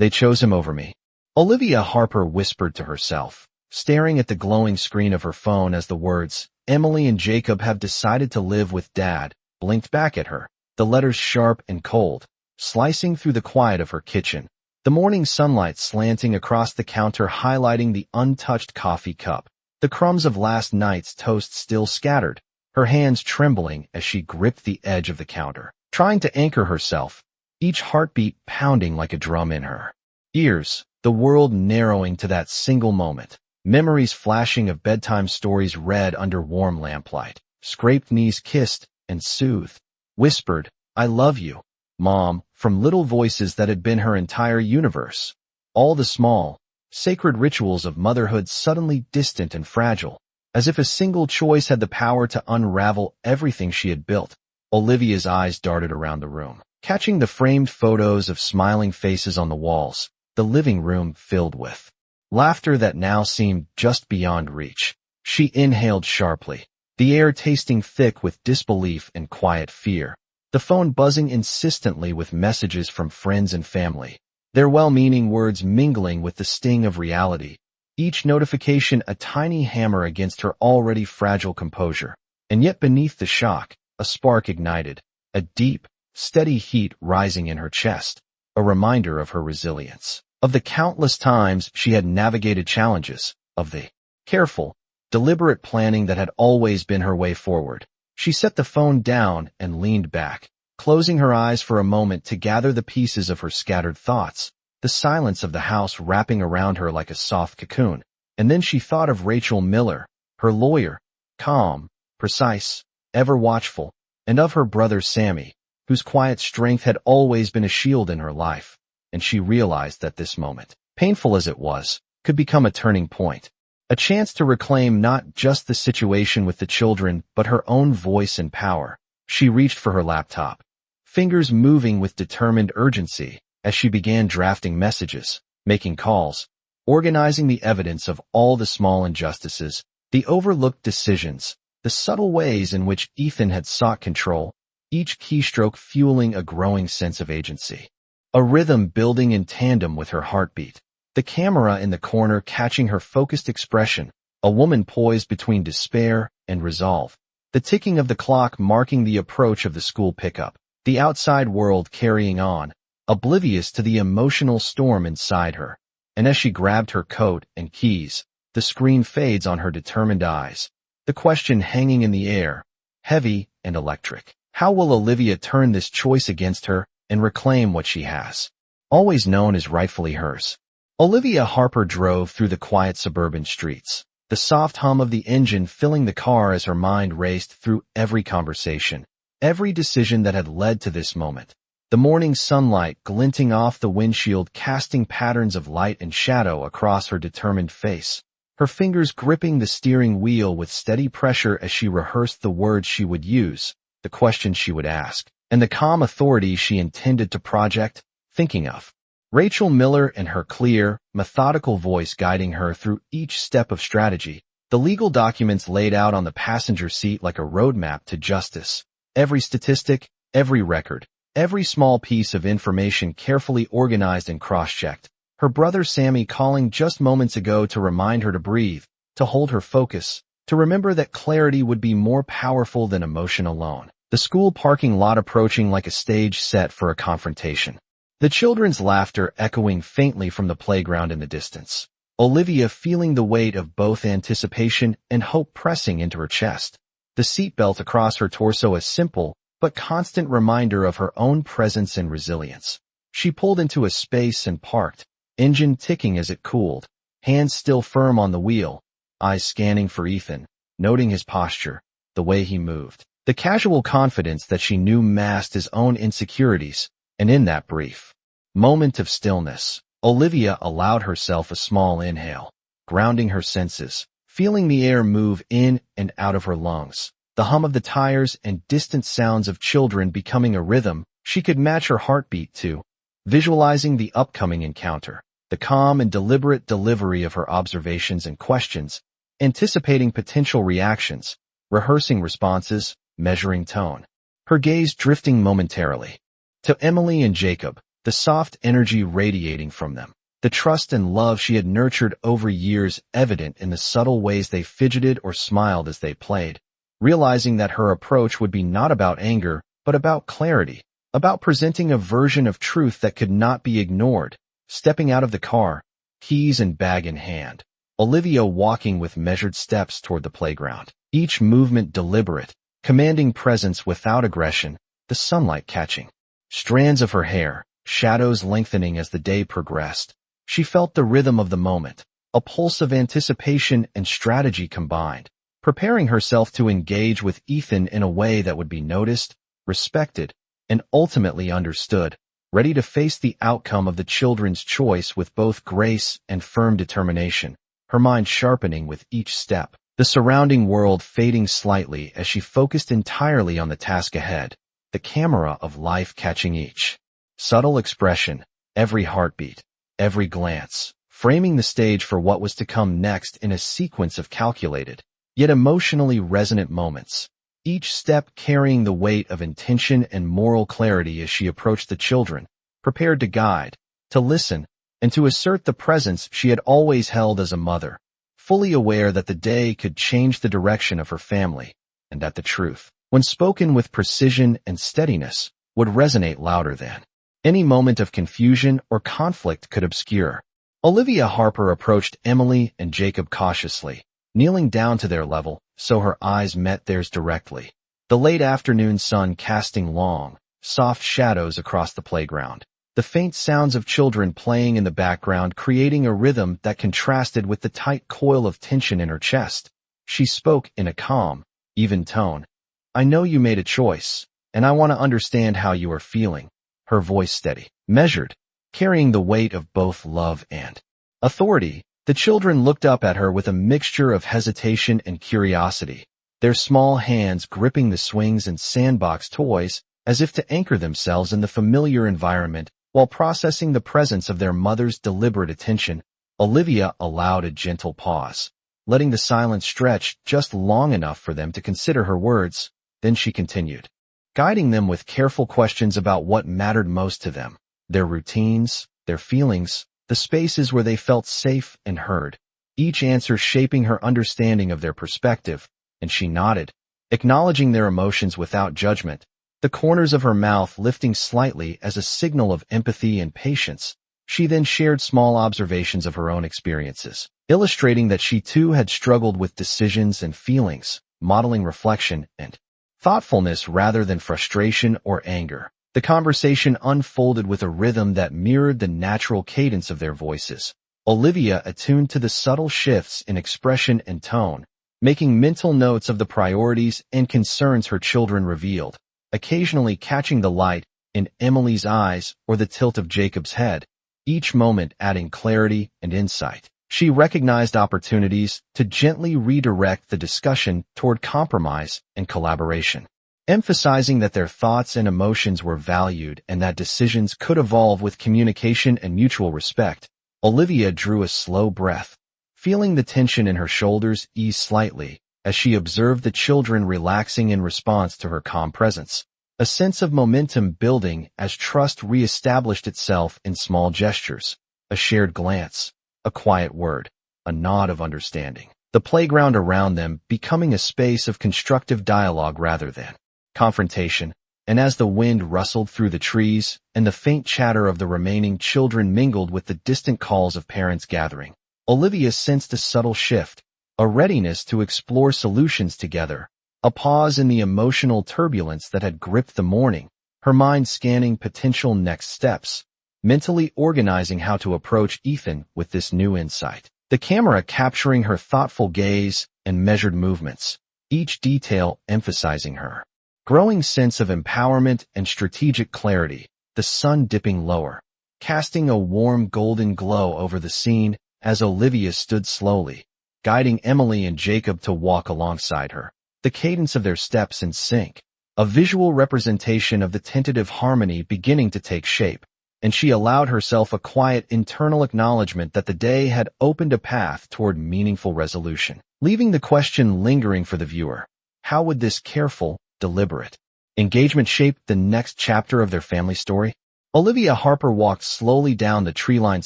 They chose him over me. Olivia Harper whispered to herself, staring at the glowing screen of her phone as the words, "Emily and Jacob have decided to live with Dad," blinked back at her, the letters sharp and cold, slicing through the quiet of her kitchen, the morning sunlight slanting across the counter highlighting the untouched coffee cup, the crumbs of last night's toast still scattered, her hands trembling as she gripped the edge of the counter, trying to anchor herself, each heartbeat pounding like a drum in her ears, the world narrowing to that single moment, memories flashing of bedtime stories read under warm lamplight, scraped knees kissed and soothed, whispered, "I love you, Mom," from little voices that had been her entire universe. All the small, sacred rituals of motherhood suddenly distant and fragile, as if a single choice had the power to unravel everything she had built. Olivia's eyes darted around the room, catching the framed photos of smiling faces on the walls, the living room filled with laughter that now seemed just beyond reach. She inhaled sharply, the air tasting thick with disbelief and quiet fear, the phone buzzing insistently with messages from friends and family, their well-meaning words mingling with the sting of reality, each notification a tiny hammer against her already fragile composure. And yet beneath the shock, a spark ignited, a deep, steady heat rising in her chest, a reminder of her resilience, of the countless times she had navigated challenges, of the careful, deliberate planning that had always been her way forward. She set the phone down and leaned back, closing her eyes for a moment to gather the pieces of her scattered thoughts, the silence of the house wrapping around her like a soft cocoon. And then she thought of Rachel Miller, her lawyer, calm, precise, ever watchful, and of her brother Sammy, whose quiet strength had always been a shield in her life. And she realized that this moment, painful as it was, could become a turning point, a chance to reclaim not just the situation with the children, but her own voice and power. She reached for her laptop, fingers moving with determined urgency as she began drafting messages, making calls, organizing the evidence of all the small injustices, the overlooked decisions, the subtle ways in which Ethan had sought control, each keystroke fueling a growing sense of agency, a rhythm building in tandem with her heartbeat. The camera in the corner catching her focused expression, a woman poised between despair and resolve, the ticking of the clock marking the approach of the school pickup, the outside world carrying on, oblivious to the emotional storm inside her. And as she grabbed her coat and keys, the screen fades on her determined eyes, the question hanging in the air, heavy and electric. How will Olivia turn this choice against her and reclaim what she has always known as rightfully hers? Olivia Harper drove through the quiet suburban streets, the soft hum of the engine filling the car as her mind raced through every conversation, every decision that had led to this moment. The morning sunlight glinting off the windshield casting patterns of light and shadow across her determined face, her fingers gripping the steering wheel with steady pressure as she rehearsed the words she would use, the questions she would ask, and the calm authority she intended to project, thinking of Rachel Miller and her clear, methodical voice guiding her through each step of strategy, the legal documents laid out on the passenger seat like a roadmap to justice, every statistic, every record, every small piece of information carefully organized and cross-checked, her brother Sammy calling just moments ago to remind her to breathe, to hold her focus, to remember that clarity would be more powerful than emotion alone, the school parking lot approaching like a stage set for a confrontation. The children's laughter echoing faintly from the playground in the distance. Olivia feeling the weight of both anticipation and hope pressing into her chest. The seatbelt across her torso a simple but constant reminder of her own presence and resilience. She pulled into a space and parked, engine ticking as it cooled, hands still firm on the wheel, eyes scanning for Ethan, noting his posture, the way he moved, the casual confidence that she knew masked his own insecurities. And in that brief moment of stillness, Olivia allowed herself a small inhale, grounding her senses, feeling the air move in and out of her lungs, the hum of the tires and distant sounds of children becoming a rhythm she could match her heartbeat to, visualizing the upcoming encounter, the calm and deliberate delivery of her observations and questions, anticipating potential reactions, rehearsing responses, measuring tone, her gaze drifting momentarily to Emily and Jacob, the soft energy radiating from them, the trust and love she had nurtured over years evident in the subtle ways they fidgeted or smiled as they played. Realizing that her approach would be not about anger, but about clarity, about presenting a version of truth that could not be ignored. Stepping out of the car, keys and bag in hand, Olivia walking with measured steps toward the playground, each movement deliberate, commanding presence without aggression, the sunlight catching strands of her hair, shadows lengthening as the day progressed. She felt the rhythm of the moment, a pulse of anticipation and strategy combined, preparing herself to engage with Ethan in a way that would be noticed, respected, and ultimately understood, ready to face the outcome of the children's choice with both grace and firm determination, her mind sharpening with each step, the surrounding world fading slightly as she focused entirely on the task ahead, the camera of life catching each subtle expression, every heartbeat, every glance, framing the stage for what was to come next in a sequence of calculated, yet emotionally resonant moments, each step carrying the weight of intention and moral clarity as she approached the children, prepared to guide, to listen, and to assert the presence she had always held as a mother, fully aware that the day could change the direction of her family, and that the truth, when spoken with precision and steadiness, would resonate louder than any moment of confusion or conflict could obscure. Olivia Harper approached Emily and Jacob cautiously, kneeling down to their level so her eyes met theirs directly, the late afternoon sun casting long, soft shadows across the playground, the faint sounds of children playing in the background creating a rhythm that contrasted with the tight coil of tension in her chest. She spoke in a calm, even tone. "I know you made a choice, and I want to understand how you are feeling," her voice steady, measured, carrying the weight of both love and authority. The children looked up at her with a mixture of hesitation and curiosity, their small hands gripping the swings and sandbox toys as if to anchor themselves in the familiar environment while processing the presence of their mother's deliberate attention. Olivia allowed a gentle pause, letting the silence stretch just long enough for them to consider her words. Then she continued, guiding them with careful questions about what mattered most to them, their routines, their feelings, the spaces where they felt safe and heard, each answer shaping her understanding of their perspective, and she nodded, acknowledging their emotions without judgment, the corners of her mouth lifting slightly as a signal of empathy and patience. She then shared small observations of her own experiences, illustrating that she too had struggled with decisions and feelings, modeling reflection and thoughtfulness rather than frustration or anger. The conversation unfolded with a rhythm that mirrored the natural cadence of their voices, Olivia attuned to the subtle shifts in expression and tone, making mental notes of the priorities and concerns her children revealed, occasionally catching the light in Emily's eyes or the tilt of Jacob's head, each moment adding clarity and insight. She recognized opportunities to gently redirect the discussion toward compromise and collaboration, emphasizing that their thoughts and emotions were valued and that decisions could evolve with communication and mutual respect. Olivia drew a slow breath, feeling the tension in her shoulders ease slightly as she observed the children relaxing in response to her calm presence, a sense of momentum building as trust re-established itself in small gestures, a shared glance, a quiet word, a nod of understanding. The playground around them becoming a space of constructive dialogue rather than confrontation, and as the wind rustled through the trees and the faint chatter of the remaining children mingled with the distant calls of parents gathering, Olivia sensed a subtle shift, a readiness to explore solutions together, a pause in the emotional turbulence that had gripped the morning, her mind scanning potential next steps, mentally organizing how to approach Ethan with this new insight, the camera capturing her thoughtful gaze and measured movements, each detail emphasizing her growing sense of empowerment and strategic clarity. The sun dipping lower, casting a warm golden glow over the scene as Olivia stood slowly, guiding Emily and Jacob to walk alongside her, the cadence of their steps in sync, a visual representation of the tentative harmony beginning to take shape, and she allowed herself a quiet internal acknowledgement that the day had opened a path toward meaningful resolution, leaving the question lingering for the viewer. How would this careful, deliberate engagement shape the next chapter of their family story? Olivia Harper walked slowly down the tree-lined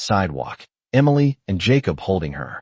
sidewalk, Emily and Jacob holding her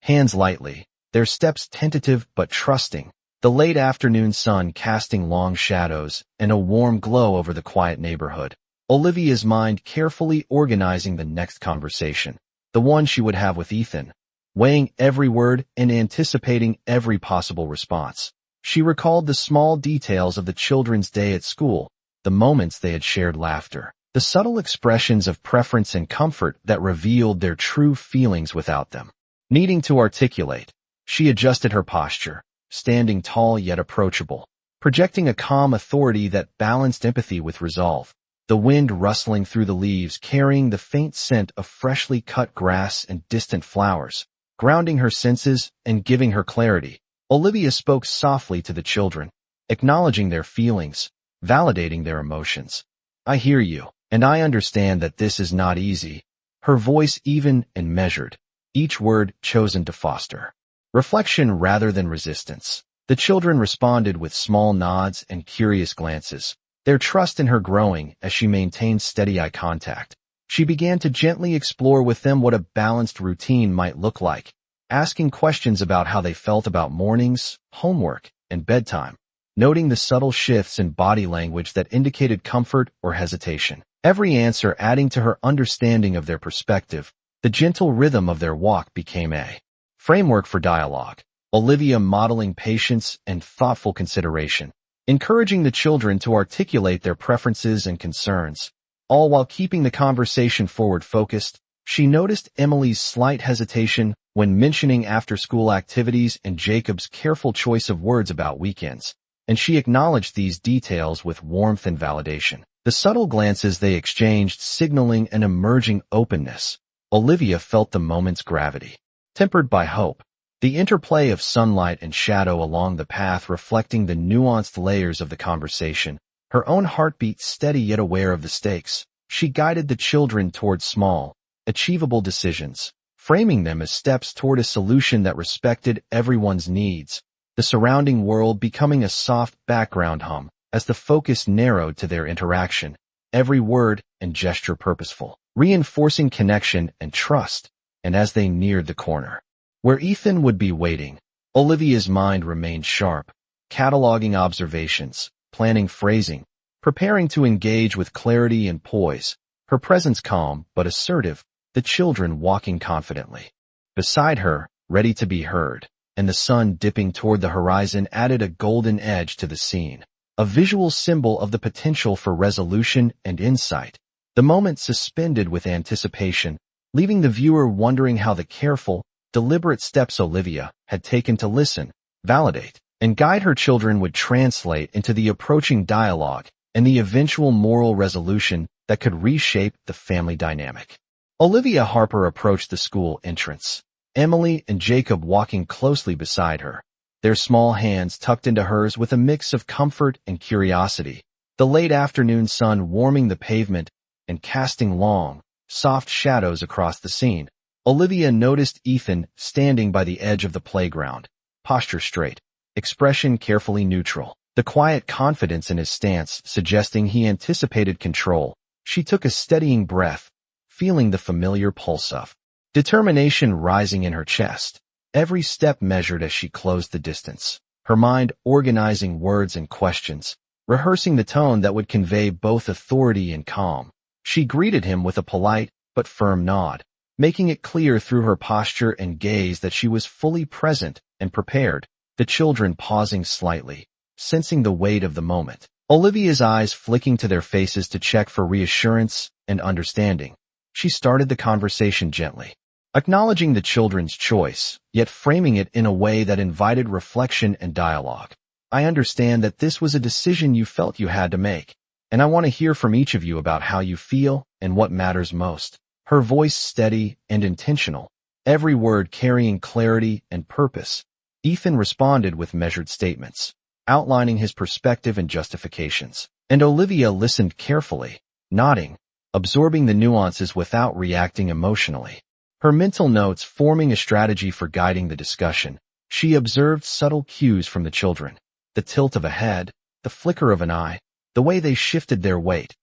hands lightly, their steps tentative but trusting, the late afternoon sun casting long shadows and a warm glow over the quiet neighborhood. Olivia's mind carefully organizing the next conversation, the one she would have with Ethan, weighing every word and anticipating every possible response. She recalled the small details of the children's day at school, the moments they had shared laughter, the subtle expressions of preference and comfort that revealed their true feelings without them needing to articulate. She adjusted her posture, standing tall yet approachable, projecting a calm authority that balanced empathy with resolve. The wind rustling through the leaves carrying the faint scent of freshly cut grass and distant flowers, grounding her senses and giving her clarity. Olivia spoke softly to the children, acknowledging their feelings, validating their emotions. "I hear you, and I understand that this is not easy." Her voice even and measured, each word chosen to foster reflection rather than resistance. The children responded with small nods and curious glances, their trust in her growing as she maintained steady eye contact. She began to gently explore with them what a balanced routine might look like, asking questions about how they felt about mornings, homework, and bedtime, noting the subtle shifts in body language that indicated comfort or hesitation. Every answer adding to her understanding of their perspective. The gentle rhythm of their walk became a framework for dialogue, Olivia modeling patience and thoughtful consideration, encouraging the children to articulate their preferences and concerns, all while keeping the conversation forward-focused. She noticed Emily's slight hesitation when mentioning after-school activities and Jacob's careful choice of words about weekends, and she acknowledged these details with warmth and validation. The subtle glances they exchanged signaling an emerging openness. Olivia felt the moment's gravity, tempered by hope, the interplay of sunlight and shadow along the path reflecting the nuanced layers of the conversation, her own heartbeat steady yet aware of the stakes. She guided the children toward small, achievable decisions, framing them as steps toward a solution that respected everyone's needs, the surrounding world becoming a soft background hum as the focus narrowed to their interaction, every word and gesture purposeful, reinforcing connection and trust. And as they neared the corner where Ethan would be waiting, Olivia's mind remained sharp, cataloging observations, planning phrasing, preparing to engage with clarity and poise, her presence calm but assertive, the children walking confidently beside her, ready to be heard, and the sun dipping toward the horizon added a golden edge to the scene, a visual symbol of the potential for resolution and insight. The moment suspended with anticipation, leaving the viewer wondering how the careful, deliberate steps Olivia had taken to listen, validate, and guide her children would translate into the approaching dialogue and the eventual moral resolution that could reshape the family dynamic. Olivia Harper approached the school entrance, Emily and Jacob walking closely beside her, their small hands tucked into hers with a mix of comfort and curiosity, the late afternoon sun warming the pavement and casting long, soft shadows across the scene. Olivia noticed Ethan standing by the edge of the playground, posture straight, expression carefully neutral, the quiet confidence in his stance suggesting he anticipated control. She took a steadying breath, feeling the familiar pulse of determination rising in her chest, every step measured as she closed the distance, her mind organizing words and questions, rehearsing the tone that would convey both authority and calm. She greeted him with a polite but firm nod, making it clear through her posture and gaze that she was fully present and prepared, the children pausing slightly, sensing the weight of the moment, Olivia's eyes flicking to their faces to check for reassurance and understanding. She started the conversation gently, acknowledging the children's choice, yet framing it in a way that invited reflection and dialogue. "I understand that this was a decision you felt you had to make, and I want to hear from each of you about how you feel and what matters most." Her voice steady and intentional, every word carrying clarity and purpose. Ethan responded with measured statements, outlining his perspective and justifications, and Olivia listened carefully, nodding, absorbing the nuances without reacting emotionally. Her mental notes forming a strategy for guiding the discussion. She observed subtle cues from the children, the tilt of a head, the flicker of an eye, the way they shifted their weight,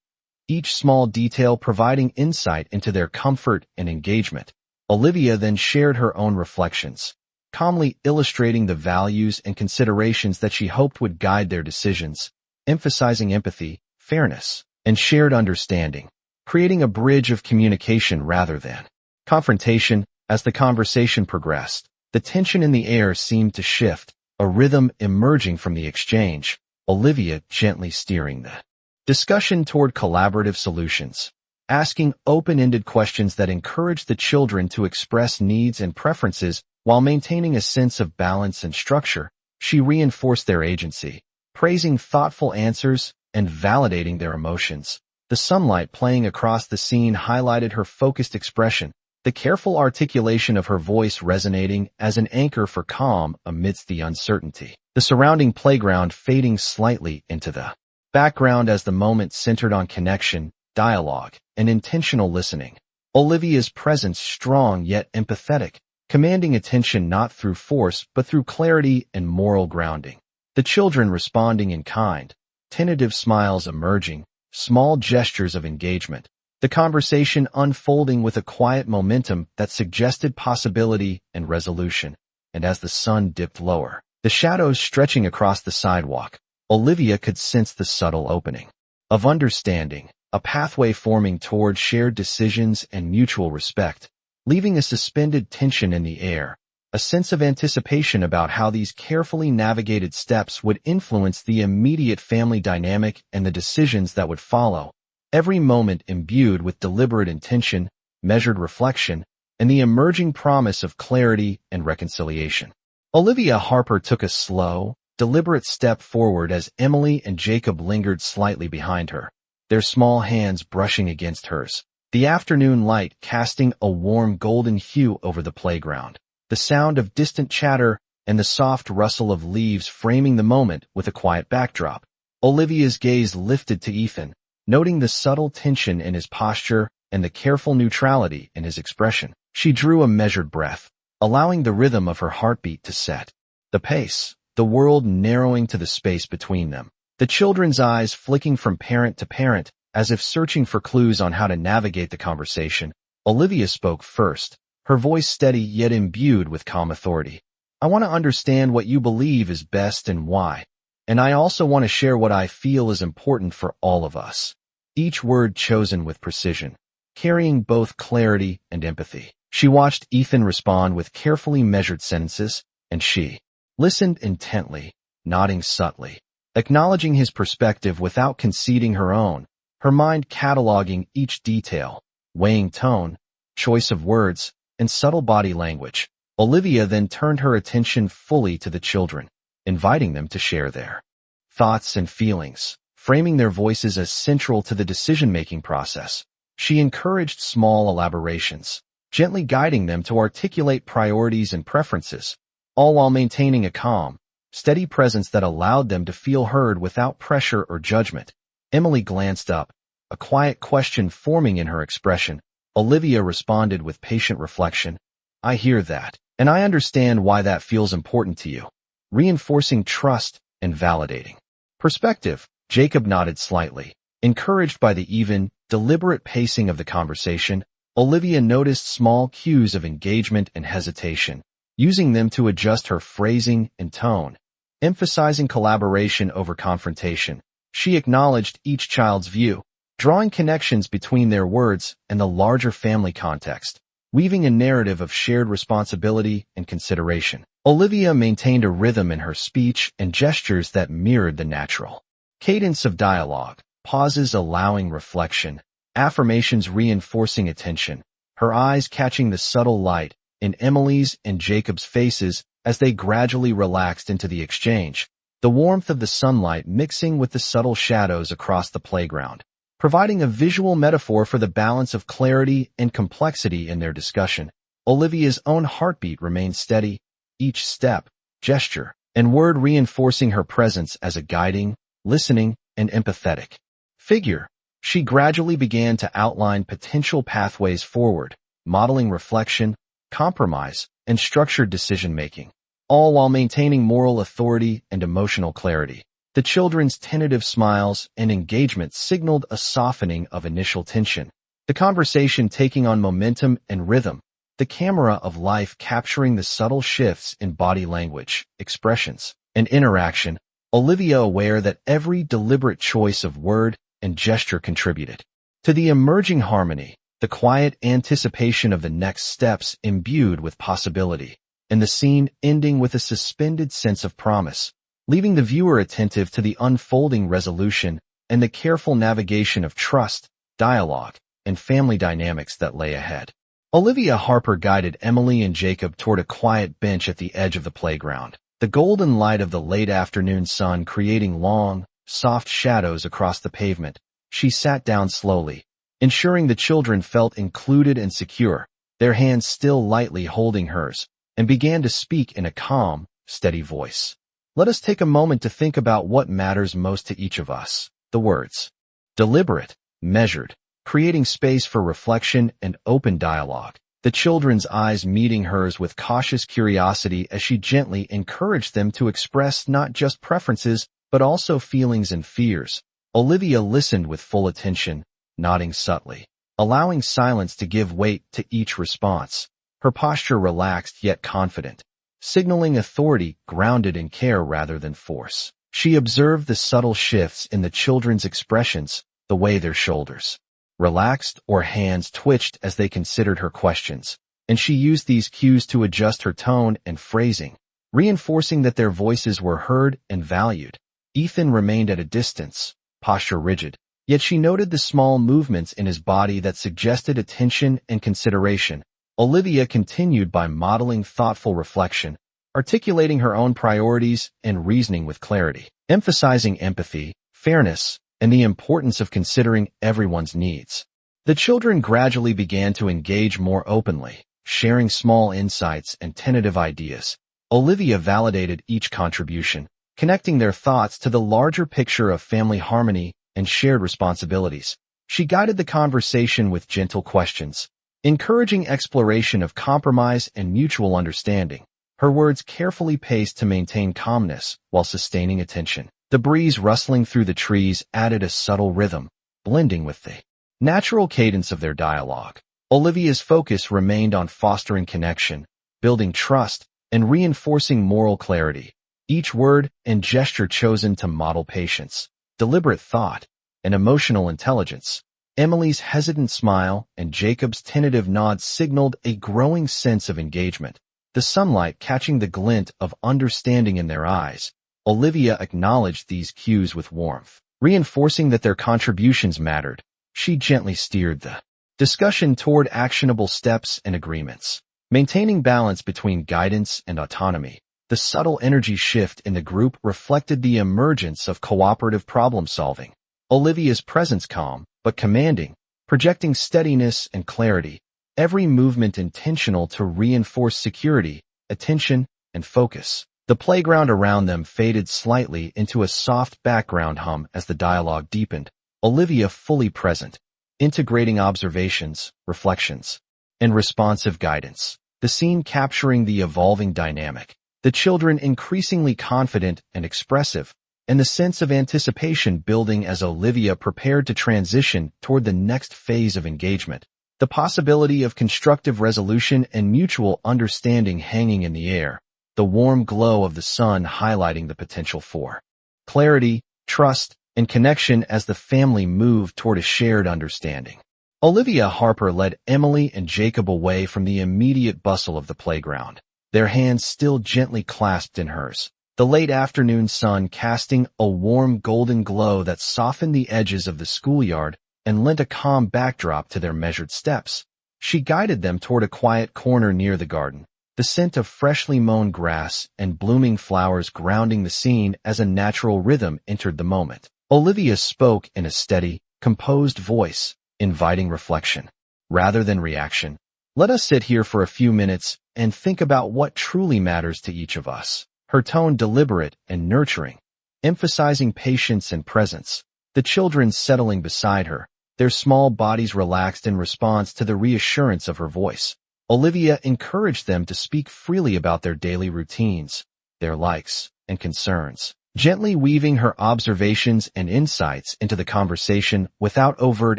each small detail providing insight into their comfort and engagement. Olivia then shared her own reflections, calmly illustrating the values and considerations that she hoped would guide their decisions, emphasizing empathy, fairness, and shared understanding, creating a bridge of communication rather than confrontation. As the conversation progressed, the tension in the air seemed to shift, a rhythm emerging from the exchange, Olivia gently steering the discussion toward collaborative solutions, asking open-ended questions that encouraged the children to express needs and preferences while maintaining a sense of balance and structure. She reinforced their agency, praising thoughtful answers and validating their emotions. The sunlight playing across the scene highlighted her focused expression, the careful articulation of her voice resonating as an anchor for calm amidst the uncertainty. The surrounding playground fading slightly into the background as the moment centered on connection, dialogue, and intentional listening. Olivia's presence strong yet empathetic, commanding attention not through force but through clarity and moral grounding. The children responding in kind, tentative smiles emerging, small gestures of engagement. The conversation unfolding with a quiet momentum that suggested possibility and resolution. And as the sun dipped lower, the shadows stretching across the sidewalk, Olivia could sense the subtle opening of understanding, a pathway forming toward shared decisions and mutual respect, leaving a suspended tension in the air, a sense of anticipation about how these carefully navigated steps would influence the immediate family dynamic and the decisions that would follow. Every moment imbued with deliberate intention, measured reflection, and the emerging promise of clarity and reconciliation. Olivia Harper took a slow, deliberate step forward as Emily and Jacob lingered slightly behind her, their small hands brushing against hers, the afternoon light casting a warm golden hue over the playground, the sound of distant chatter and the soft rustle of leaves framing the moment with a quiet backdrop. Olivia's gaze lifted to Ethan, noting the subtle tension in his posture and the careful neutrality in his expression. She drew a measured breath, allowing the rhythm of her heartbeat to set the pace, the world narrowing to the space between them. The children's eyes flicking from parent to parent, as if searching for clues on how to navigate the conversation. Olivia spoke first, her voice steady yet imbued with calm authority. "I want to understand what you believe is best and why. And I also want to share what I feel is important for all of us." Each word chosen with precision, carrying both clarity and empathy. She watched Ethan respond with carefully measured sentences, and she listened intently, nodding subtly, acknowledging his perspective without conceding her own, her mind cataloging each detail, weighing tone, choice of words, and subtle body language. Olivia then turned her attention fully to the children, inviting them to share their thoughts and feelings, framing their voices as central to the decision-making process. She encouraged small elaborations, gently guiding them to articulate priorities and preferences, all while maintaining a calm, steady presence that allowed them to feel heard without pressure or judgment. Emily glanced up, a quiet question forming in her expression. Olivia responded with patient reflection, "I hear that, and I understand why that feels important to you," reinforcing trust and validating perspective. Jacob nodded slightly, encouraged by the even, deliberate pacing of the conversation. Olivia noticed small cues of engagement and hesitation, using them to adjust her phrasing and tone, emphasizing collaboration over confrontation. She acknowledged each child's view, drawing connections between their words and the larger family context, weaving a narrative of shared responsibility and consideration. Olivia maintained a rhythm in her speech and gestures that mirrored the natural cadence of dialogue, pauses allowing reflection, affirmations reinforcing attention, her eyes catching the subtle light in Emily's and Jacob's faces as they gradually relaxed into the exchange, the warmth of the sunlight mixing with the subtle shadows across the playground, providing a visual metaphor for the balance of clarity and complexity in their discussion. Olivia's own heartbeat remained steady, each step, gesture, and word reinforcing her presence as a guiding, listening, and empathetic figure. She gradually began to outline potential pathways forward, modeling reflection, compromise, and structured decision-making, all while maintaining moral authority and emotional clarity. The children's tentative smiles and engagement signaled a softening of initial tension. The conversation taking on momentum and rhythm, the camera of life capturing the subtle shifts in body language, expressions, and interaction, Olivia aware that every deliberate choice of word and gesture contributed to the emerging harmony, the quiet anticipation of the next steps imbued with possibility, and the scene ending with a suspended sense of promise, leaving the viewer attentive to the unfolding resolution and the careful navigation of trust, dialogue, and family dynamics that lay ahead. Olivia Harper guided Emily and Jacob toward a quiet bench at the edge of the playground, the golden light of the late afternoon sun creating long, soft shadows across the pavement. She sat down slowly, ensuring the children felt included and secure, their hands still lightly holding hers, and began to speak in a calm, steady voice. Let us take a moment to think about what matters most to each of us. The words. Deliberate, measured, creating space for reflection and open dialogue. The children's eyes meeting hers with cautious curiosity as she gently encouraged them to express not just preferences, but also feelings and fears. Olivia listened with full attention, nodding subtly, allowing silence to give weight to each response. Her posture relaxed yet confident, signaling authority grounded in care rather than force. She observed the subtle shifts in the children's expressions, the way their shoulders relaxed or hands twitched as they considered her questions, and she used these cues to adjust her tone and phrasing, reinforcing that their voices were heard and valued. Ethan remained at a distance, posture rigid, yet she noted the small movements in his body that suggested attention and consideration. Olivia continued by modeling thoughtful reflection, articulating her own priorities and reasoning with clarity, emphasizing empathy, fairness, and the importance of considering everyone's needs. The children gradually began to engage more openly, sharing small insights and tentative ideas. Olivia validated each contribution, connecting their thoughts to the larger picture of family harmony and shared responsibilities. She guided the conversation with gentle questions, encouraging exploration of compromise and mutual understanding. Her words carefully paced to maintain calmness while sustaining attention. The breeze rustling through the trees added a subtle rhythm, blending with the natural cadence of their dialogue. Olivia's focus remained on fostering connection, building trust, and reinforcing moral clarity. Each word and gesture chosen to model patience, deliberate thought, and emotional intelligence. Emily's hesitant smile and Jacob's tentative nod signaled a growing sense of engagement, the sunlight catching the glint of understanding in their eyes. Olivia acknowledged these cues with warmth, reinforcing that their contributions mattered. She gently steered the discussion toward actionable steps and agreements, maintaining balance between guidance and autonomy. The subtle energy shift in the group reflected the emergence of cooperative problem-solving. Olivia's presence calm, but commanding, projecting steadiness and clarity, every movement intentional to reinforce security, attention, and focus. The playground around them faded slightly into a soft background hum as the dialogue deepened, Olivia fully present, integrating observations, reflections, and responsive guidance. The scene capturing the evolving dynamic, the children increasingly confident and expressive, and the sense of anticipation building as Olivia prepared to transition toward the next phase of engagement. The possibility of constructive resolution and mutual understanding hanging in the air, the warm glow of the sun highlighting the potential for clarity, trust, and connection as the family moved toward a shared understanding. Olivia Harper led Emily and Jacob away from the immediate bustle of the playground, their hands still gently clasped in hers, the late afternoon sun casting a warm golden glow that softened the edges of the schoolyard and lent a calm backdrop to their measured steps. She guided them toward a quiet corner near the garden, the scent of freshly mown grass and blooming flowers grounding the scene as a natural rhythm entered the moment. Olivia spoke in a steady, composed voice, inviting reflection, rather than reaction. Let us sit here for a few minutes and think about what truly matters to each of us. Her tone deliberate and nurturing, emphasizing patience and presence. The children settling beside her, their small bodies relaxed in response to the reassurance of her voice. Olivia encouraged them to speak freely about their daily routines, their likes and concerns, gently weaving her observations and insights into the conversation without overt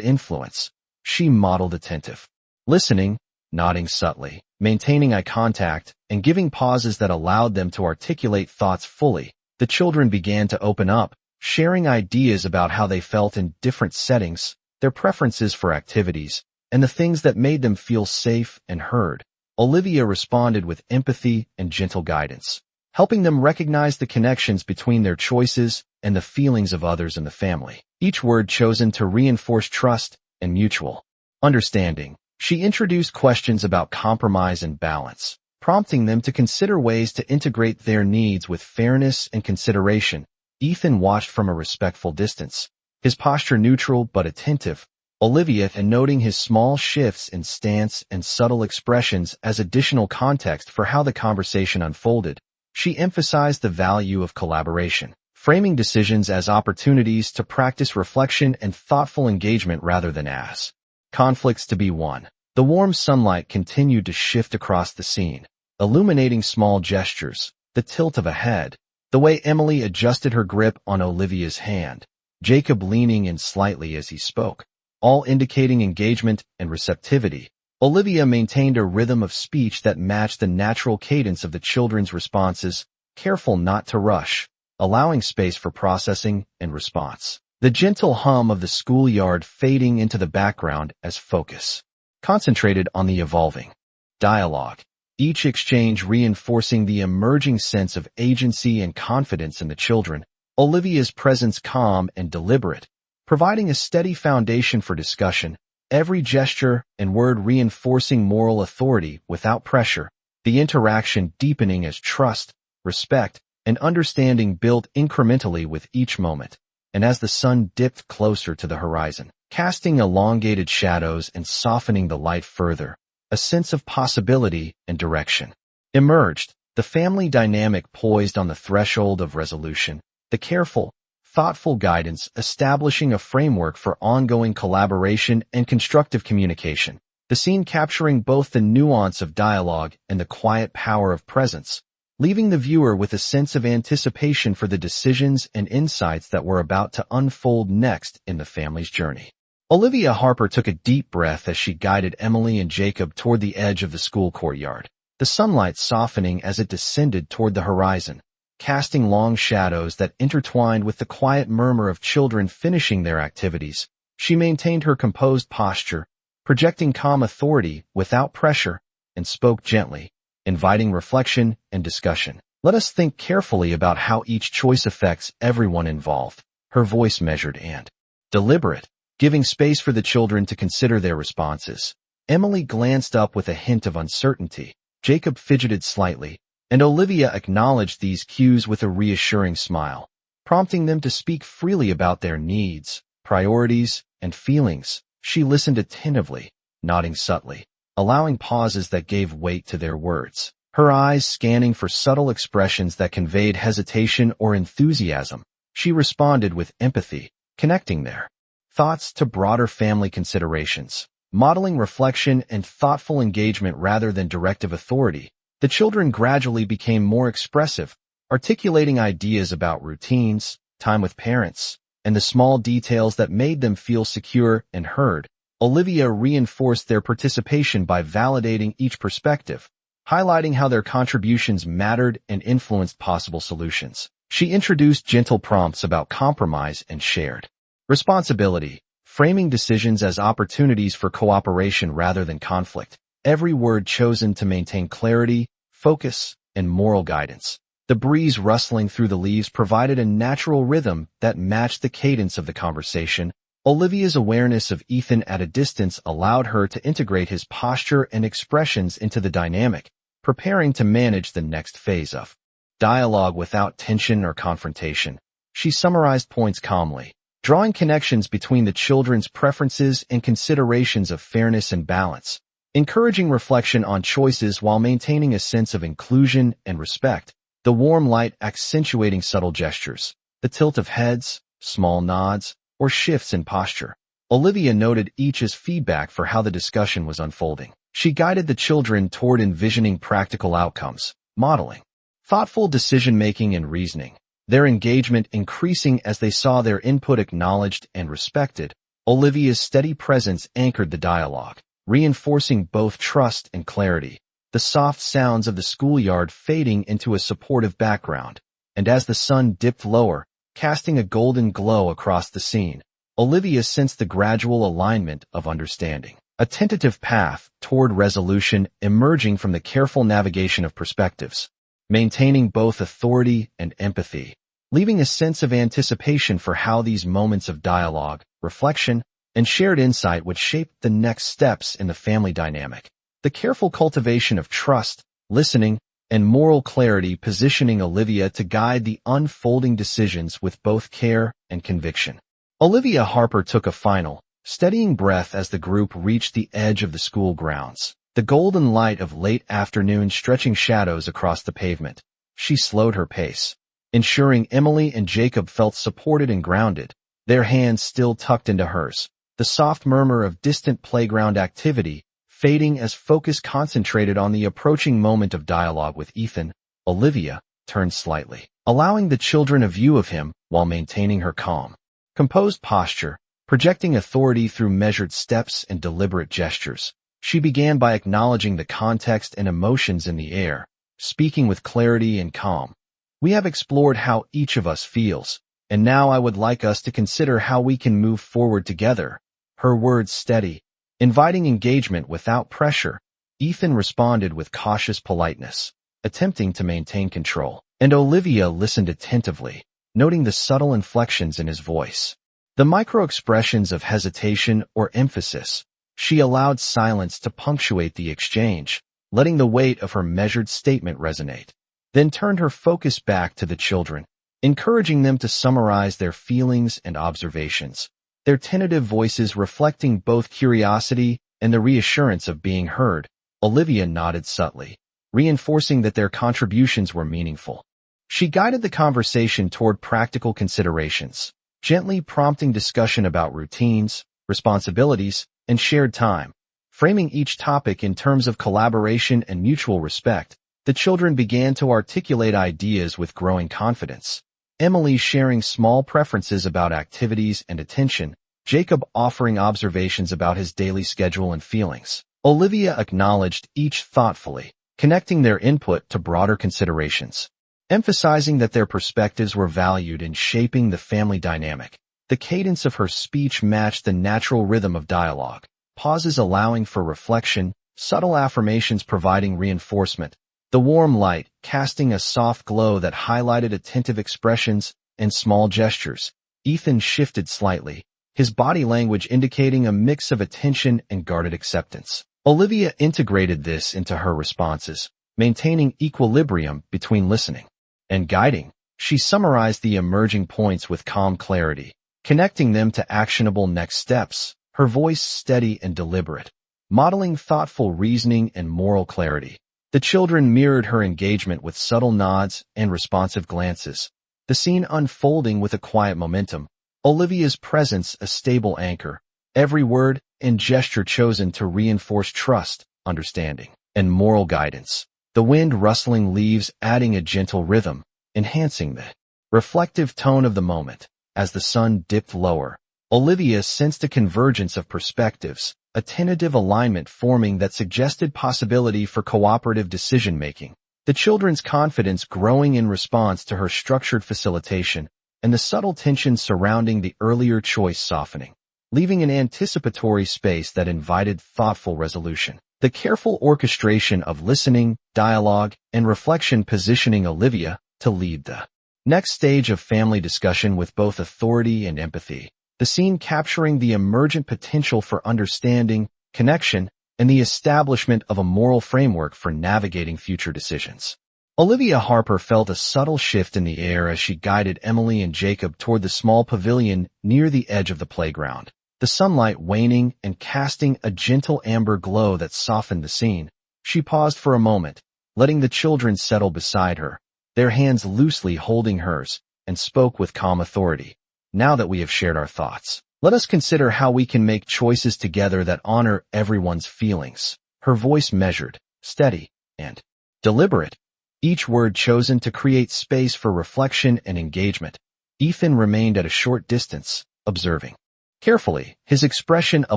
influence. She modeled attentive listening, nodding subtly, maintaining eye contact, and giving pauses that allowed them to articulate thoughts fully. The children began to open up, sharing ideas about how they felt in different settings, their preferences for activities, and the things that made them feel safe and heard. Olivia responded with empathy and gentle guidance, helping them recognize the connections between their choices and the feelings of others in the family. Each word chosen to reinforce trust and mutual understanding. She introduced questions about compromise and balance, prompting them to consider ways to integrate their needs with fairness and consideration. Ethan watched from a respectful distance, his posture neutral but attentive. Olivia, and noting his small shifts in stance and subtle expressions as additional context for how the conversation unfolded. She emphasized the value of collaboration, framing decisions as opportunities to practice reflection and thoughtful engagement rather than as conflicts to be won. The warm sunlight continued to shift across the scene, illuminating small gestures, the tilt of a head, the way Emily adjusted her grip on Olivia's hand, Jacob leaning in slightly as he spoke, all indicating engagement and receptivity. Olivia maintained a rhythm of speech that matched the natural cadence of the children's responses, careful not to rush, allowing space for processing and response. The gentle hum of the schoolyard fading into the background as focus concentrated on the evolving dialogue, each exchange reinforcing the emerging sense of agency and confidence in the children. Olivia's presence calm and deliberate, providing a steady foundation for discussion, every gesture and word reinforcing moral authority without pressure, the interaction deepening as trust, respect, and understanding built incrementally with each moment. And as the sun dipped closer to the horizon, casting elongated shadows and softening the light further, a sense of possibility and direction emerged, the family dynamic poised on the threshold of resolution, the careful, thoughtful guidance establishing a framework for ongoing collaboration and constructive communication, the scene capturing both the nuance of dialogue and the quiet power of presence, leaving the viewer with a sense of anticipation for the decisions and insights that were about to unfold next in the family's journey. Olivia Harper took a deep breath as she guided Emily and Jacob toward the edge of the school courtyard, the sunlight softening as it descended toward the horizon, casting long shadows that intertwined with the quiet murmur of children finishing their activities. She maintained her composed posture, projecting calm authority without pressure, and spoke gently, inviting reflection and discussion. Let us think carefully about how each choice affects everyone involved. Her voice measured and deliberate, giving space for the children to consider their responses. Emily glanced up with a hint of uncertainty. Jacob fidgeted slightly, and Olivia acknowledged these cues with a reassuring smile, prompting them to speak freely about their needs, priorities, and feelings. She listened attentively, nodding subtly, allowing pauses that gave weight to their words, her eyes scanning for subtle expressions that conveyed hesitation or enthusiasm. She responded with empathy, connecting their thoughts to broader family considerations, modeling reflection and thoughtful engagement rather than directive authority. The children gradually became more expressive, articulating ideas about routines, time with parents, and the small details that made them feel secure and heard. Olivia reinforced their participation by validating each perspective, highlighting how their contributions mattered and influenced possible solutions. She introduced gentle prompts about compromise and shared responsibility, framing decisions as opportunities for cooperation rather than conflict. Every word chosen to maintain clarity, focus, and moral guidance. The breeze rustling through the leaves provided a natural rhythm that matched the cadence of the conversation. Olivia's awareness of Ethan at a distance allowed her to integrate his posture and expressions into the dynamic, preparing to manage the next phase of dialogue without tension or confrontation. She summarized points calmly, drawing connections between the children's preferences and considerations of fairness and balance, encouraging reflection on choices while maintaining a sense of inclusion and respect, the warm light accentuating subtle gestures, the tilt of heads, small nods, or shifts in posture. Olivia noted each as feedback for how the discussion was unfolding. She guided the children toward envisioning practical outcomes, modeling thoughtful decision-making and reasoning, their engagement increasing as they saw their input acknowledged and respected. Olivia's steady presence anchored the dialogue, reinforcing both trust and clarity, the soft sounds of the schoolyard fading into a supportive background. And as the sun dipped lower, casting a golden glow across the scene, Olivia sensed the gradual alignment of understanding, a tentative path toward resolution emerging from the careful navigation of perspectives, maintaining both authority and empathy, leaving a sense of anticipation for how these moments of dialogue, reflection, and shared insight would shape the next steps in the family dynamic. The careful cultivation of trust, listening, and moral clarity positioning Olivia to guide the unfolding decisions with both care and conviction. Olivia Harper took a final, steadying breath as the group reached the edge of the school grounds, the golden light of late afternoon stretching shadows across the pavement. She slowed her pace, ensuring Emily and Jacob felt supported and grounded, their hands still tucked into hers, the soft murmur of distant playground activity fading as focus concentrated on the approaching moment of dialogue with Ethan. Olivia turned slightly, allowing the children a view of him while maintaining her calm, composed posture, projecting authority through measured steps and deliberate gestures. She began by acknowledging the context and emotions in the air, speaking with clarity and calm. We have explored how each of us feels, and now I would like us to consider how we can move forward together. Her words steady, inviting engagement without pressure. Ethan responded with cautious politeness, attempting to maintain control, and Olivia listened attentively, noting the subtle inflections in his voice, the micro-expressions of hesitation or emphasis. She allowed silence to punctuate the exchange, letting the weight of her measured statement resonate, then turned her focus back to the children, encouraging them to summarize their feelings and observations, their tentative voices reflecting both curiosity and the reassurance of being heard. Olivia nodded subtly, reinforcing that their contributions were meaningful. She guided the conversation toward practical considerations, gently prompting discussion about routines, responsibilities, and shared time. Framing each topic in terms of collaboration and mutual respect, the children began to articulate ideas with growing confidence. Emily sharing small preferences about activities and attention, Jacob offering observations about his daily schedule and feelings. Olivia acknowledged each thoughtfully, connecting their input to broader considerations, emphasizing that their perspectives were valued in shaping the family dynamic. The cadence of her speech matched the natural rhythm of dialogue, pauses allowing for reflection, subtle affirmations providing reinforcement, the warm light casting a soft glow that highlighted attentive expressions and small gestures. Ethan shifted slightly, his body language indicating a mix of attention and guarded acceptance. Olivia integrated this into her responses, maintaining equilibrium between listening and guiding. She summarized the emerging points with calm clarity, connecting them to actionable next steps, her voice steady and deliberate, modeling thoughtful reasoning and moral clarity. The children mirrored her engagement with subtle nods and responsive glances, the scene unfolding with a quiet momentum, Olivia's presence a stable anchor, every word and gesture chosen to reinforce trust, understanding, and moral guidance. The wind rustling leaves adding a gentle rhythm, enhancing the reflective tone of the moment. As the sun dipped lower, Olivia sensed a convergence of perspectives, a tentative alignment forming that suggested possibility for cooperative decision-making. The children's confidence growing in response to her structured facilitation, and the subtle tension surrounding the earlier choice softening, leaving an anticipatory space that invited thoughtful resolution. The careful orchestration of listening, dialogue, and reflection positioning Olivia to lead the next stage of family discussion with both authority and empathy, the scene capturing the emergent potential for understanding, connection, and the establishment of a moral framework for navigating future decisions. Olivia Harper felt a subtle shift in the air as she guided Emily and Jacob toward the small pavilion near the edge of the playground, the sunlight waning and casting a gentle amber glow that softened the scene. She paused for a moment, letting the children settle beside her, their hands loosely holding hers, and spoke with calm authority. Now that we have shared our thoughts, let us consider how we can make choices together that honor everyone's feelings. Her voice measured, steady, and deliberate, each word chosen to create space for reflection and engagement. Ethan remained at a short distance, observing carefully, his expression a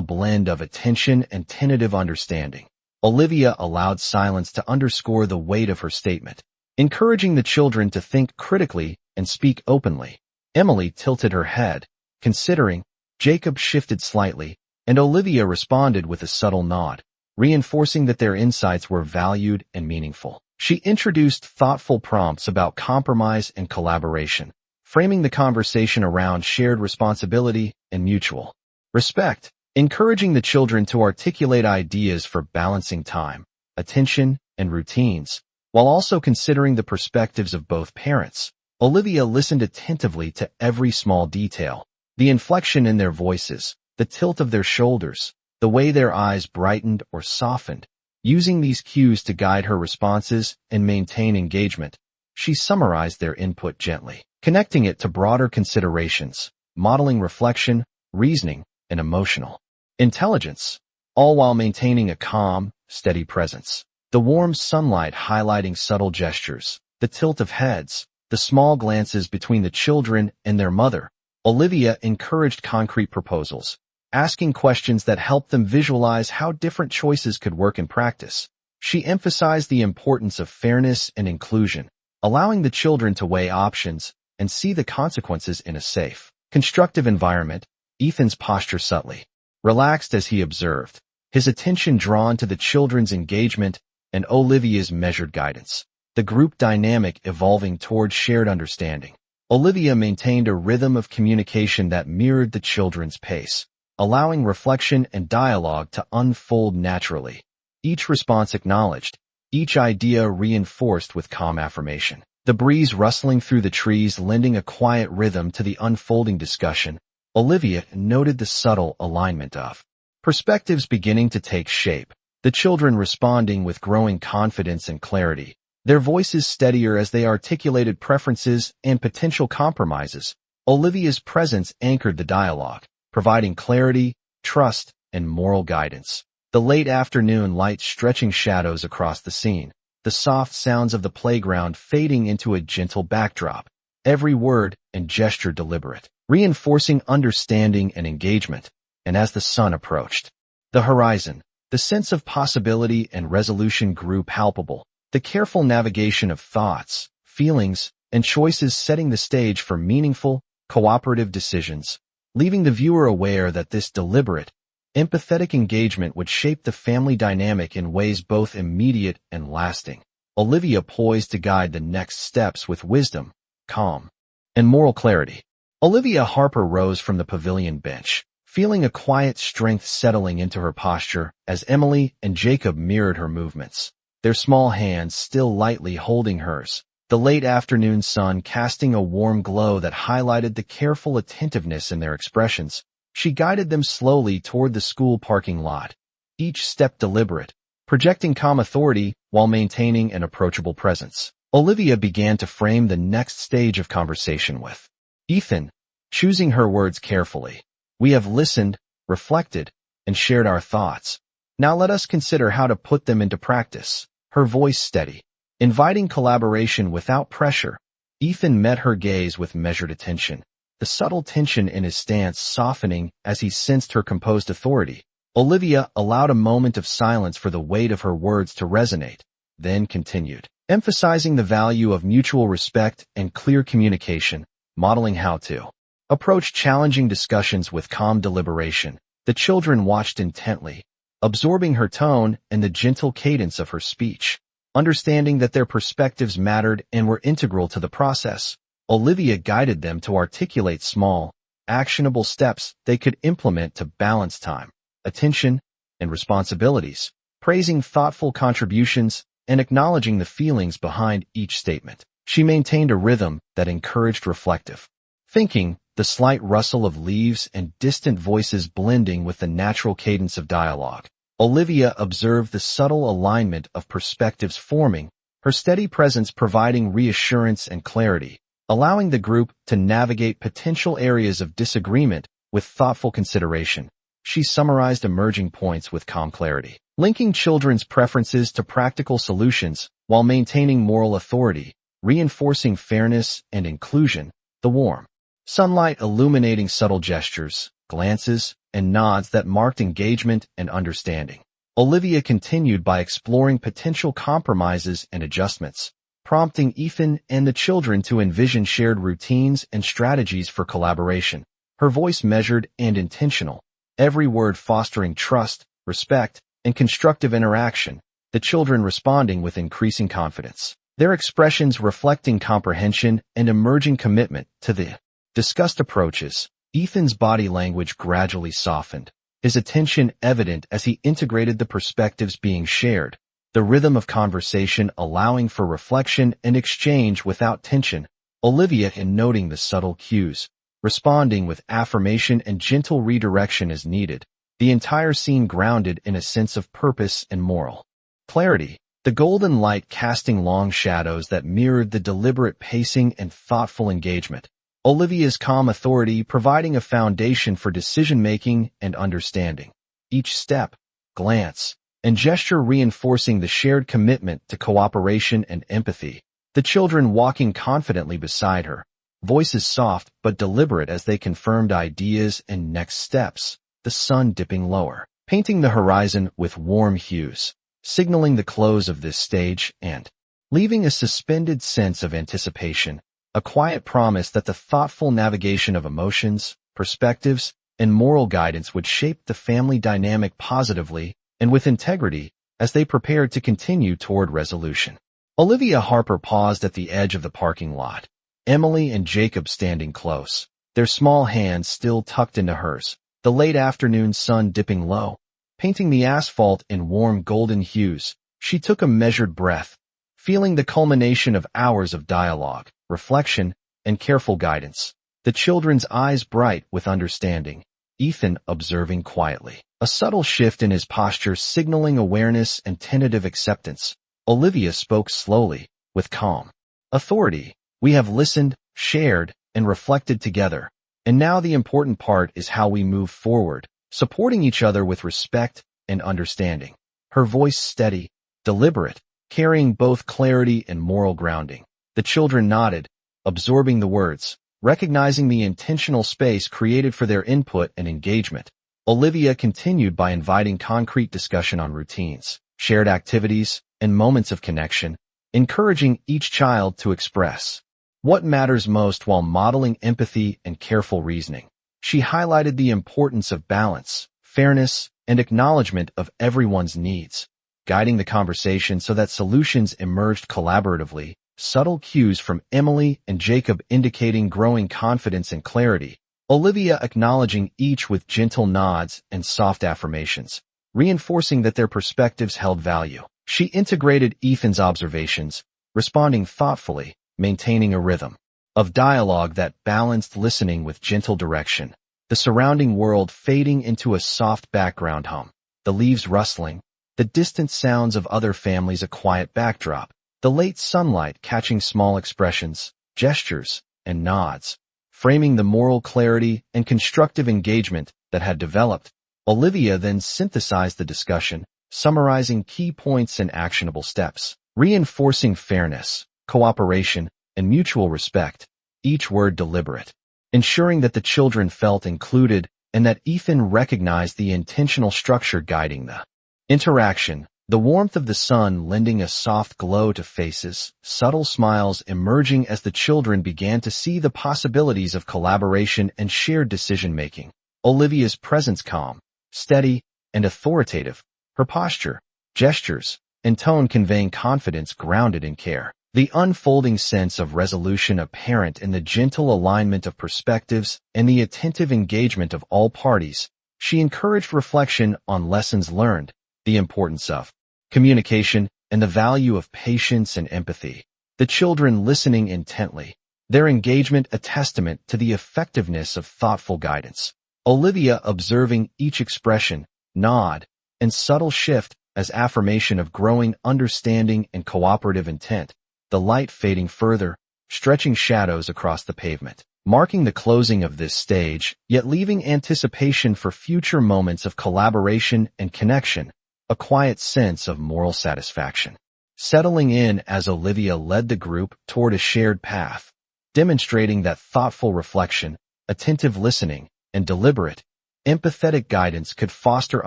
blend of attention and tentative understanding. Olivia allowed silence to underscore the weight of her statement, encouraging the children to think critically and speak openly. Emily tilted her head, considering. Jacob shifted slightly, and Olivia responded with a subtle nod, reinforcing that their insights were valued and meaningful. She introduced thoughtful prompts about compromise and collaboration, framing the conversation around shared responsibility and mutual respect, encouraging the children to articulate ideas for balancing time, attention, and routines, while also considering the perspectives of both parents. Olivia listened attentively to every small detail, the inflection in their voices, the tilt of their shoulders, the way their eyes brightened or softened. Using these cues to guide her responses and maintain engagement, she summarized their input gently, connecting it to broader considerations, modeling reflection, reasoning, and emotional intelligence, all while maintaining a calm, steady presence. The warm sunlight highlighting subtle gestures, the tilt of heads, the small glances between the children and their mother. Olivia encouraged concrete proposals, asking questions that helped them visualize how different choices could work in practice. She emphasized the importance of fairness and inclusion, allowing the children to weigh options and see the consequences in a safe, constructive environment. Ethan's posture subtly relaxed as he observed, his attention drawn to the children's engagement and Olivia's measured guidance, the group dynamic evolving toward shared understanding. Olivia maintained a rhythm of communication that mirrored the children's pace, allowing reflection and dialogue to unfold naturally. Each response acknowledged, each idea reinforced with calm affirmation. The breeze rustling through the trees lending a quiet rhythm to the unfolding discussion. Olivia noted the subtle alignment of perspectives beginning to take shape, the children responding with growing confidence and clarity, their voices steadier as they articulated preferences and potential compromises. Olivia's presence anchored the dialogue, providing clarity, trust, and moral guidance. The late afternoon light stretching shadows across the scene, the soft sounds of the playground fading into a gentle backdrop, every word and gesture deliberate, reinforcing understanding and engagement. And as the sun approached the horizon, the sense of possibility and resolution grew palpable, the careful navigation of thoughts, feelings, and choices setting the stage for meaningful, cooperative decisions, leaving the viewer aware that this deliberate, empathetic engagement would shape the family dynamic in ways both immediate and lasting. Olivia poised to guide the next steps with wisdom, calm, and moral clarity. Olivia Harper rose from the pavilion bench, feeling a quiet strength settling into her posture as Emily and Jacob mirrored her movements, their small hands still lightly holding hers, the late afternoon sun casting a warm glow that highlighted the careful attentiveness in their expressions. She guided them slowly toward the school parking lot, each step deliberate, projecting calm authority while maintaining an approachable presence. Olivia began to frame the next stage of conversation with Ethan, choosing her words carefully. We have listened, reflected, and shared our thoughts. Now let us consider how to put them into practice. Her voice steady, inviting collaboration without pressure. Ethan met her gaze with measured attention, the subtle tension in his stance softening as he sensed her composed authority. Olivia allowed a moment of silence for the weight of her words to resonate, then continued, emphasizing the value of mutual respect and clear communication, modeling how to approach challenging discussions with calm deliberation. The children watched intently, absorbing her tone and the gentle cadence of her speech, understanding that their perspectives mattered and were integral to the process. Olivia guided them to articulate small, actionable steps they could implement to balance time, attention, and responsibilities, praising thoughtful contributions and acknowledging the feelings behind each statement. She maintained a rhythm that encouraged reflective thinking, the slight rustle of leaves and distant voices blending with the natural cadence of dialogue. Olivia observed the subtle alignment of perspectives forming, her steady presence providing reassurance and clarity, allowing the group to navigate potential areas of disagreement with thoughtful consideration. She summarized emerging points with calm clarity, linking children's preferences to practical solutions while maintaining moral authority, reinforcing fairness and inclusion. The warm sunlight illuminating subtle gestures, glances, and nods that marked engagement and understanding. Olivia continued by exploring potential compromises and adjustments, prompting Ethan and the children to envision shared routines and strategies for collaboration. Her voice measured and intentional, every word fostering trust, respect, and constructive interaction, the children responding with increasing confidence, their expressions reflecting comprehension and emerging commitment to the discussed approaches. Ethan's body language gradually softened, his attention evident as he integrated the perspectives being shared, the rhythm of conversation allowing for reflection and exchange without tension. Olivia, in noting the subtle cues, responding with affirmation and gentle redirection as needed, the entire scene grounded in a sense of purpose and moral clarity, the golden light casting long shadows that mirrored the deliberate pacing and thoughtful engagement. Olivia's calm authority providing a foundation for decision-making and understanding. Each step, glance, and gesture reinforcing the shared commitment to cooperation and empathy. The children walking confidently beside her, voices soft but deliberate as they confirmed ideas and next steps, the sun dipping lower, painting the horizon with warm hues, signaling the close of this stage and leaving a suspended sense of anticipation, a quiet promise that the thoughtful navigation of emotions, perspectives, and moral guidance would shape the family dynamic positively and with integrity as they prepared to continue toward resolution. Olivia Harper paused at the edge of the parking lot, Emily and Jacob standing close, their small hands still tucked into hers, the late afternoon sun dipping low, painting the asphalt in warm golden hues. She took a measured breath, feeling the culmination of hours of dialogue, reflection, and careful guidance, the children's eyes bright with understanding, Ethan observing quietly, a subtle shift in his posture signaling awareness and tentative acceptance. Olivia spoke slowly, with calm authority. We have listened, shared, and reflected together, and now the important part is how we move forward, supporting each other with respect and understanding. Her voice steady, deliberate, carrying both clarity and moral grounding. The children nodded, absorbing the words, recognizing the intentional space created for their input and engagement. Olivia continued by inviting concrete discussion on routines, shared activities, and moments of connection, encouraging each child to express what matters most while modeling empathy and careful reasoning. She highlighted the importance of balance, fairness, and acknowledgement of everyone's needs, guiding the conversation so that solutions emerged collaboratively. Subtle cues from Emily and Jacob indicating growing confidence and clarity, Olivia acknowledging each with gentle nods and soft affirmations, reinforcing that their perspectives held value. She integrated Ethan's observations, responding thoughtfully, maintaining a rhythm of dialogue that balanced listening with gentle direction, the surrounding world fading into a soft background hum, the leaves rustling, the distant sounds of other families a quiet backdrop, the late sunlight catching small expressions, gestures, and nods, framing the moral clarity and constructive engagement that had developed. Olivia then synthesized the discussion, summarizing key points and actionable steps, reinforcing fairness, cooperation, and mutual respect, each word deliberate, ensuring that the children felt included and that Ethan recognized the intentional structure guiding the interaction. The warmth of the sun lending a soft glow to faces, subtle smiles emerging as the children began to see the possibilities of collaboration and shared decision-making. Olivia's presence calm, steady, and authoritative, her posture, gestures, and tone conveying confidence grounded in care. The unfolding sense of resolution apparent in the gentle alignment of perspectives and the attentive engagement of all parties. She encouraged reflection on lessons learned, the importance of communication, and the value of patience and empathy. The children listening intently, their engagement a testament to the effectiveness of thoughtful guidance. Olivia observing each expression, nod, and subtle shift as affirmation of growing understanding and cooperative intent, the light fading further, stretching shadows across the pavement, marking the closing of this stage, yet leaving anticipation for future moments of collaboration and connection. a quiet sense of moral satisfaction, settling in as Olivia led the group toward a shared path, demonstrating that thoughtful reflection, attentive listening, and deliberate, empathetic guidance could foster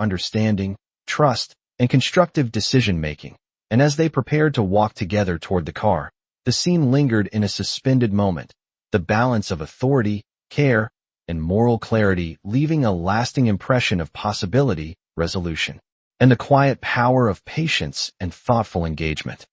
understanding, trust, and constructive decision-making. And as they prepared to walk together toward the car, the scene lingered in a suspended moment, the balance of authority, care, and moral clarity leaving a lasting impression of possibility, resolution, and the quiet power of patience and thoughtful engagement.